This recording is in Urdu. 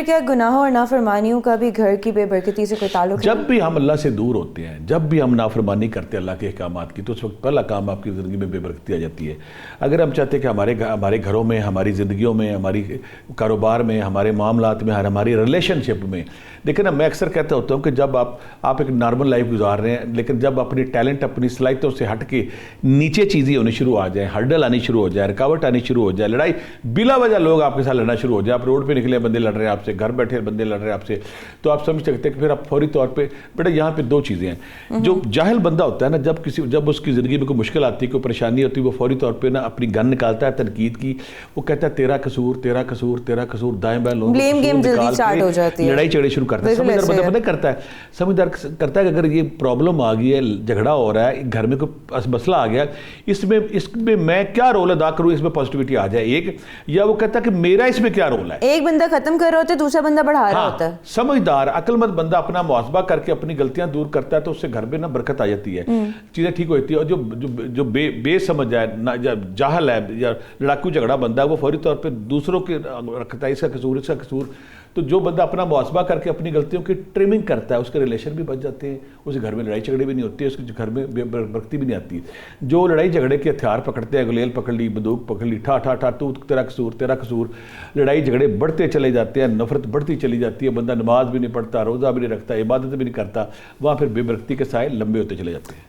پھر کیا گناہوں اور نافرمانیوں کا بھی گھر کی بے برکتی سے کوئی تعلق ہے؟ جب بھی ہم اللہ سے دور ہوتے ہیں، جب بھی ہم نافرمانی کرتے ہیں اللہ کے احکامات کی، تو اس وقت پہلا کام آپ کی زندگی میں بے برکتی آ جاتی ہے۔ اگر ہم چاہتے ہیں کہ ہمارے گھروں میں، ہماری زندگیوں میں، ہماری کاروبار میں، ہمارے معاملات میں، ہماری ریلیشن شپ میں، لیکن میں اکثر کہتا ہوتا ہوں کہ جب آپ ایک نارمل لائف گزار رہے ہیں، لیکن جب اپنی ٹیلنٹ، اپنی صلاحیتوں سے ہٹ کے نیچے چیزیں ہونی شروع آ جائیں، ہرڈل آنی شروع ہو جائے، رکاوٹ آنی شروع ہو جائے، لڑائی بلا وجہ لوگ آپ کے ساتھ لڑنا شروع ہو جائے، آپ روڈ پہ نکلے بندے لڑ رہے ہیں آپ سے، گھر بیٹھے بندے لڑ رہے ہیں آپ سے، تو آپ سمجھ سکتے ہیں کہ پھر آپ فوری طور پہ بیٹا یہاں پہ دو چیزیں ہیں۔ جو جاہل بندہ ہوتا ہے نا، جب اس کی زندگی میں کوئی مشکل آتی ہے، کوئی پریشانی ہوتی ہے، وہ فوری طور پہ نا اپنی گن نکالتا ہے تنقید کی، وہ کہتا ہے تیرا قصور، تیرا قصور، تیرا قصور، دائیں بائیں لوگوں بلیم گیم جلدی اسٹارٹ ہو جاتی ہے، لڑائی جھگڑے شروع کرتا ہے۔ سمجھدار بندہ پتہ کرتا ہے، سمجھدار کرتا ہے کہ اگر یہ پرابلم آ گئی ہے، جھگڑا ہو رہا ہے، گھر میں کوئی مسئلہ آ گیا، اس میں میں کیا رول ادا کروں، اس میں پازیٹیوٹی آ جائے ایک، یا وہ کہتا ہے کہ میرا اس میں کیا رول ہے۔ ایک بندہ ختم کر رہا ہوتا ہے، دوسرا بندہ بڑھا رہا ہوتا ہے۔ سمجھدار عقل مند بندہ اپنا محاسبہ کر کے اپنی غلطیاں دور کرتا ہے، تو اس سے گھر میں نا برکت آ جاتی ہے، چیزیں ٹھیک ہوتی ہے۔ اور جو بے سمجھ ہے، جاہل ہے یا لڑاکو جھگڑا بندہ ہے، وہ فوری طور پہ دوسروں کے رکھتا ہے، اس کا قصور، اس کا قصور۔ تو جو بندہ اپنا محاسبہ کر کے اپنی غلطیوں کی ٹرمنگ کرتا ہے، اس کے ریلیشن بھی بچ جاتے ہیں، اس کے گھر میں لڑائی جھگڑے بھی نہیں ہوتے، اس کے گھر میں برکتی بھی نہیں آتی۔ جو لڑائی جھگڑے کے ہتھیار پکڑتے ہیں، گلیل پکڑ لی، بندوق پکڑ لی، ٹھا ٹھا ٹھا، تو تیرا قصور، تیرا قصور، لڑائی جھگڑے بڑھتے چلے جاتے ہیں، نفرت بڑھتی چلی جاتی ہے، بندہ نماز بھی نہیں پڑھتا، روزہ بھی نہیں رکھتا، عبادت بھی نہیں کرتا، وہاں پھر بے برکتی کے سائے لمبے ہوتے چلے جاتے ہیں۔